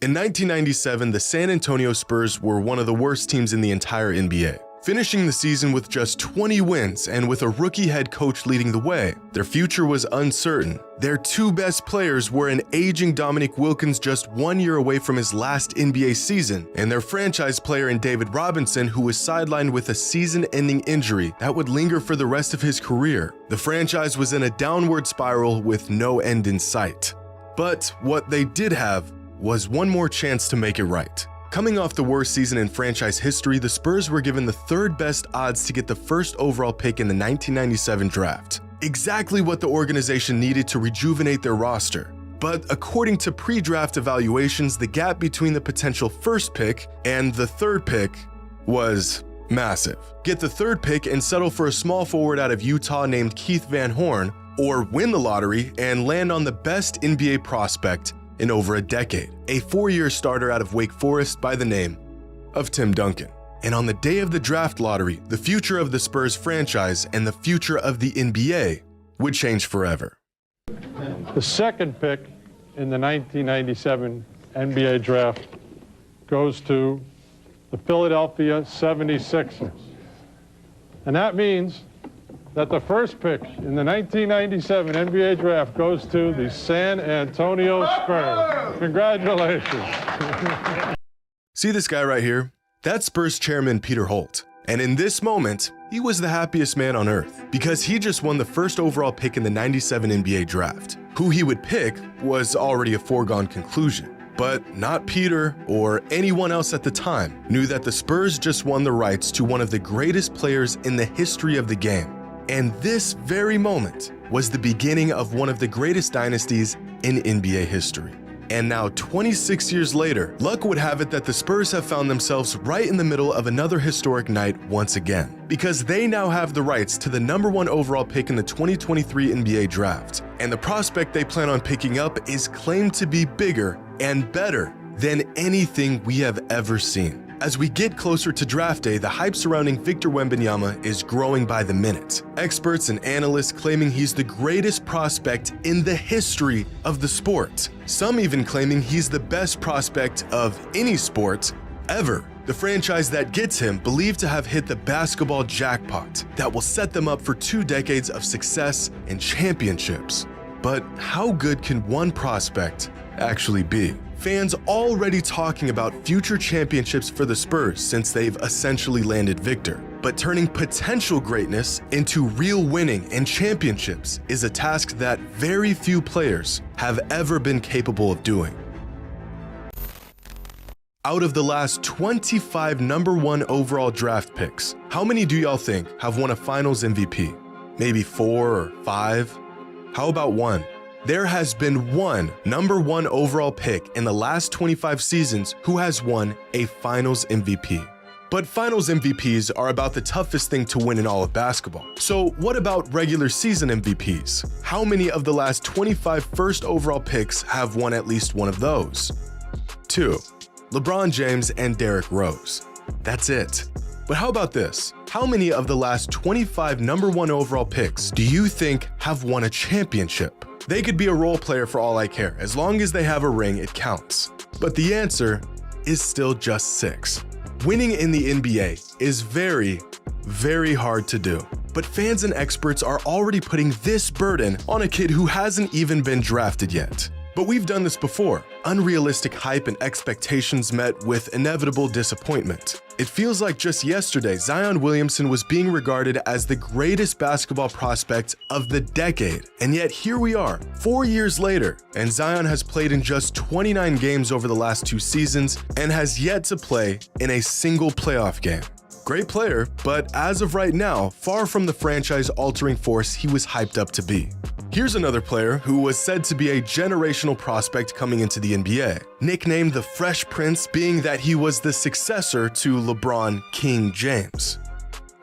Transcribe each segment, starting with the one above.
In 1997, the San Antonio Spurs were one of the worst teams in the entire NBA. Finishing the season with just 20 wins and with a rookie head coach leading the way, their future was uncertain. Their two best players were an aging Dominique Wilkins just 1 year away from his last NBA season, and their franchise player in David Robinson, who was sidelined with a season-ending injury that would linger for the rest of his career. The franchise was in a downward spiral with no end in sight. But what they did have was one more chance to make it right. Coming off the worst season in franchise history, the Spurs were given the third best odds to get the first overall pick in the 1997 draft. Exactly what the organization needed to rejuvenate their roster. But according to pre-draft evaluations, the gap between the potential first pick and the third pick was massive. Get the third pick and settle for a small forward out of Utah named Keith Van Horn, or win the lottery and land on the best NBA prospect in over a decade, a 4-year starter out of Wake Forest by the name of Tim Duncan. And on the day of the draft lottery, the future of the Spurs franchise and the future of the NBA would change forever. The second pick in the 1997 NBA draft goes to the Philadelphia 76ers. And that means that the first pick in the 1997 NBA draft goes to the San Antonio Spurs. Congratulations. See this guy right here? That's Spurs chairman Peter Holt. And in this moment, he was the happiest man on earth because he just won the first overall pick in the 97 NBA draft. Who he would pick was already a foregone conclusion. But not Peter or anyone else at the time knew that the Spurs just won the rights to one of the greatest players in the history of the game. And this very moment was the beginning of one of the greatest dynasties in NBA history. And now 26 years later, luck would have it that the Spurs have found themselves right in the middle of another historic night once again, because they now have the rights to the #1 overall pick in the 2023 NBA draft. And the prospect they plan on picking up is claimed to be bigger and better than anything we have ever seen. As we get closer to draft day, the hype surrounding Victor Wembanyama is growing by the minute. Experts and analysts claiming he's the greatest prospect in the history of the sport. Some even claiming he's the best prospect of any sport ever. The franchise that gets him believed to have hit the basketball jackpot that will set them up for 2 decades of success and championships. But how good can one prospect actually be? Fans already talking about future championships for the Spurs since they've essentially landed Victor. But turning potential greatness into real winning and championships is a task that very few players have ever been capable of doing. Out of the last 25 #1 overall draft picks, how many do y'all think have won a Finals MVP? Maybe 4 or 5? How about 1? There has been one #1 overall pick in the last 25 seasons who has won a Finals MVP. But Finals MVPs are about the toughest thing to win in all of basketball. So what about regular season MVPs? How many of the last 25 first overall picks have won at least one of those? 2. LeBron James and Derrick Rose. That's it. But how about this? How many of the last 25 #1 overall picks do you think have won a championship? They could be a role player for all I care. As long as they have a ring, it counts. But the answer is still just 6. Winning in the NBA is very, very hard to do. But fans and experts are already putting this burden on a kid who hasn't even been drafted yet. But we've done this before. Unrealistic hype and expectations met with inevitable disappointment. It feels like just yesterday, Zion Williamson was being regarded as the greatest basketball prospect of the decade. And yet here we are, 4 years later, and Zion has played in just 29 games over the last 2 seasons and has yet to play in a single playoff game. Great player, but as of right now, far from the franchise-altering force he was hyped up to be. Here's another player who was said to be a generational prospect coming into the NBA, nicknamed the Fresh Prince, being that he was the successor to LeBron King James.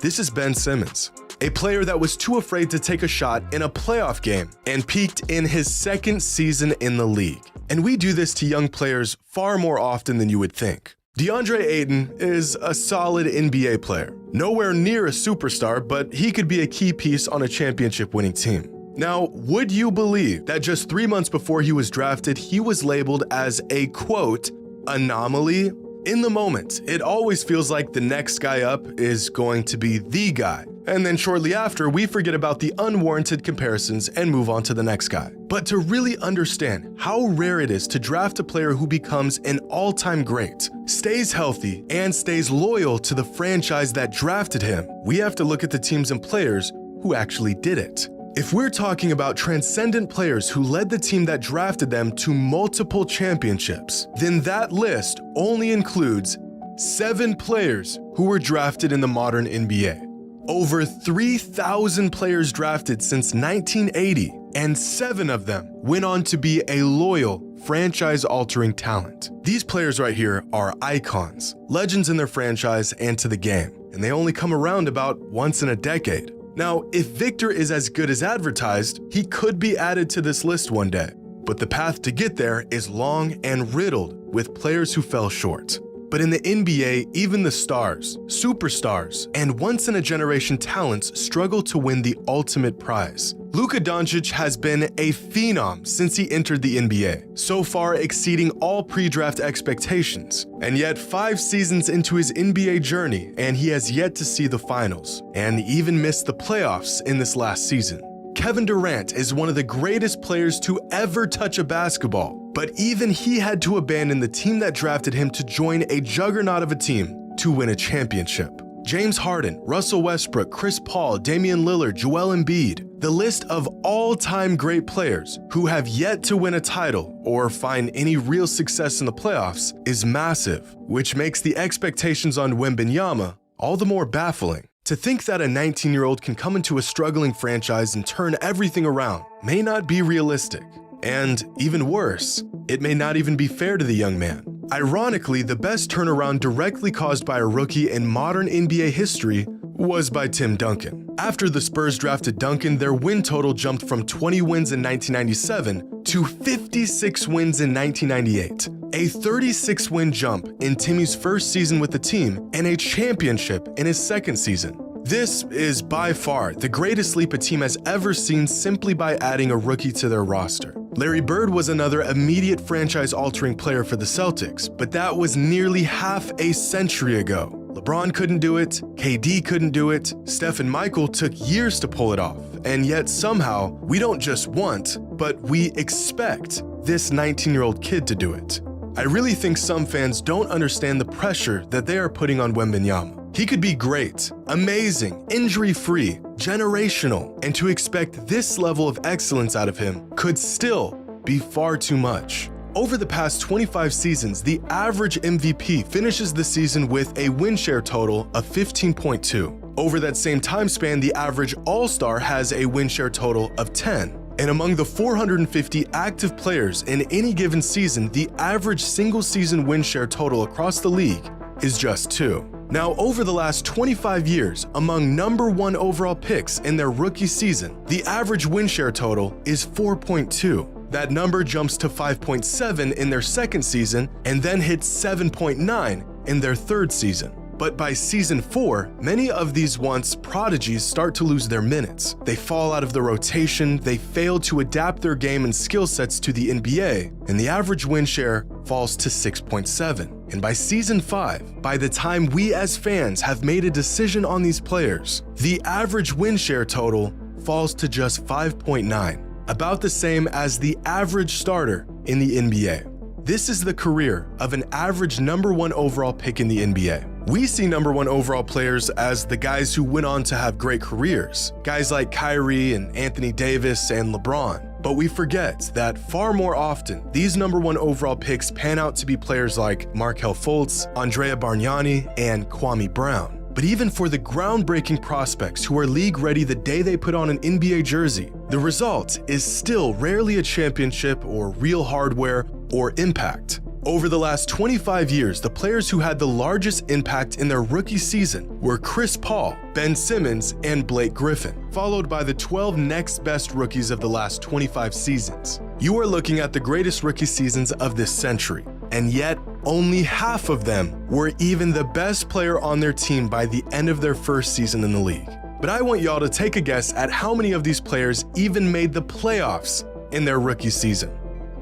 This is Ben Simmons, a player that was too afraid to take a shot in a playoff game and peaked in his 2nd season in the league. And we do this to young players far more often than you would think. DeAndre Ayton is a solid NBA player, nowhere near a superstar, but he could be a key piece on a championship-winning team. Now, would you believe that just 3 months before he was drafted, he was labeled as a, quote, anomaly? In the moment, it always feels like the next guy up is going to be the guy. And then shortly after, we forget about the unwarranted comparisons and move on to the next guy. But to really understand how rare it is to draft a player who becomes an all-time great, stays healthy, and stays loyal to the franchise that drafted him, we have to look at the teams and players who actually did it. If we're talking about transcendent players who led the team that drafted them to multiple championships, then that list only includes 7 players who were drafted in the modern NBA. Over 3,000 players drafted since 1980, and 7 of them went on to be a loyal, franchise-altering talent. These players right here are icons, legends in their franchise and to the game, and they only come around about once in a decade. Now, if Victor is as good as advertised, he could be added to this list one day, but the path to get there is long and riddled with players who fell short. But in the NBA, even the stars, superstars, and once-in-a-generation talents struggle to win the ultimate prize. Luka Doncic has been a phenom since he entered the NBA, so far exceeding all pre-draft expectations. And yet 5 seasons into his NBA journey, and he has yet to see the finals, and even missed the playoffs in this last season. Kevin Durant is one of the greatest players to ever touch a basketball, but even he had to abandon the team that drafted him to join a juggernaut of a team to win a championship. James Harden, Russell Westbrook, Chris Paul, Damian Lillard, Joel Embiid, the list of all-time great players who have yet to win a title or find any real success in the playoffs is massive, which makes the expectations on Wembanyama all the more baffling. To think that a 19-year-old can come into a struggling franchise and turn everything around may not be realistic. And even worse, it may not even be fair to the young man. Ironically, the best turnaround directly caused by a rookie in modern NBA history was by Tim Duncan. After the Spurs drafted Duncan, their win total jumped from 20 wins in 1997 to 56 wins in 1998. A 36-win jump in Timmy's first season with the team and a championship in his second season. This is by far the greatest leap a team has ever seen simply by adding a rookie to their roster. Larry Bird was another immediate franchise-altering player for the Celtics, but that was nearly half a century ago. LeBron couldn't do it, KD couldn't do it, Steph and Michael took years to pull it off, and yet somehow we don't just want, but we expect this 19-year-old kid to do it. I really think some fans don't understand the pressure that they are putting on Wembanyama. He could be great, amazing, injury-free, generational, and to expect this level of excellence out of him could still be far too much. Over the past 25 seasons, the average MVP finishes the season with a win share total of 15.2. Over that same time span, the average All-Star has a win share total of 10. And among the 450 active players in any given season, the average single-season win share total across the league is just 2. Now, over the last 25 years, among number 1 overall picks in their rookie season, the average win share total is 4.2. That number jumps to 5.7 in their second season and then hits 7.9 in their third season. But by season 4, many of these once prodigies start to lose their minutes. They fall out of the rotation, they fail to adapt their game and skill sets to the NBA, and the average win share falls to 6.7. And by season 5, by the time we as fans have made a decision on these players, the average win share total falls to just 5.9, about the same as the average starter in the NBA. This is the career of an average number 1 overall pick in the NBA. We see number 1 overall players as the guys who went on to have great careers, guys like Kyrie and Anthony Davis and LeBron. But we forget that far more often, these number 1 overall picks pan out to be players like Markelle Fultz, Andrea Bargnani, and Kwame Brown. But even for the groundbreaking prospects who are league ready the day they put on an NBA jersey, the result is still rarely a championship or real hardware or impact. Over the last 25 years, the players who had the largest impact in their rookie season were Chris Paul, Ben Simmons, and Blake Griffin, followed by the 12 next best rookies of the last 25 seasons. You are looking at the greatest rookie seasons of this century, and yet only half of them were even the best player on their team by the end of their first season in the league. But I want y'all to take a guess at how many of these players even made the playoffs in their rookie season.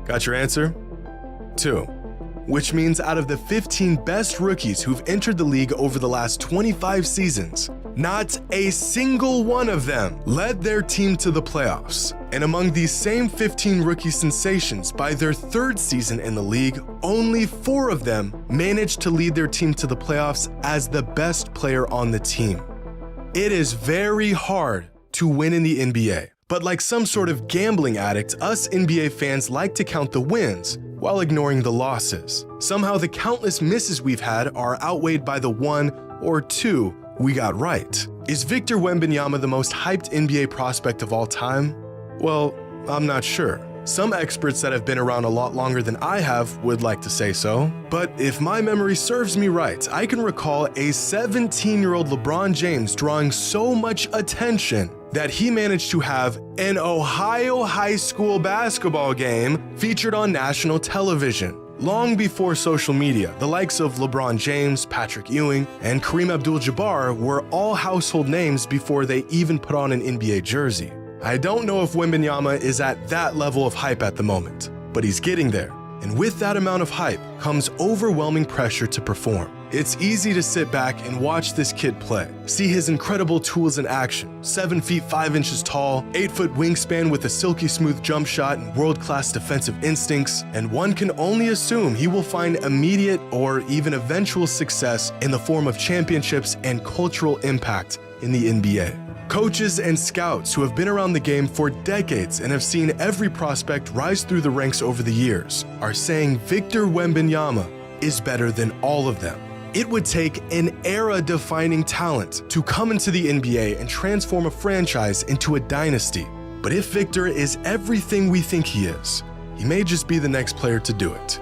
Got your answer? 2. which means out of the 15 best rookies who've entered the league over the last 25 seasons, not a single one of them led their team to the playoffs. And among these same 15 rookie sensations, by their third season in the league, only 4 of them managed to lead their team to the playoffs as the best player on the team. It is very hard to win in the NBA, but like some sort of gambling addict, us NBA fans like to count the wins while ignoring the losses. Somehow the countless misses we've had are outweighed by the 1 or 2 we got right. Is Victor Wembanyama the most hyped NBA prospect of all time? Well, I'm not sure. Some experts that have been around a lot longer than I have would like to say so. But if my memory serves me right, I can recall a 17-year-old LeBron James drawing so much attention that he managed to have an Ohio high school basketball game featured on national television. Long before social media, the likes of LeBron James, Patrick Ewing, and Kareem Abdul-Jabbar were all household names before they even put on an NBA jersey. I don't know if Wembanyama is at that level of hype at the moment, but he's getting there. And with that amount of hype comes overwhelming pressure to perform. It's easy to sit back and watch this kid play, see his incredible tools in action, 7 feet 5 inches tall, 8-foot wingspan with a silky smooth jump shot and world-class defensive instincts, and one can only assume he will find immediate or even eventual success in the form of championships and cultural impact in the NBA. Coaches and scouts who have been around the game for decades and have seen every prospect rise through the ranks over the years are saying Victor Wembanyama is better than all of them. It would take an era-defining talent to come into the NBA and transform a franchise into a dynasty. But if Victor is everything we think he is, he may just be the next player to do it.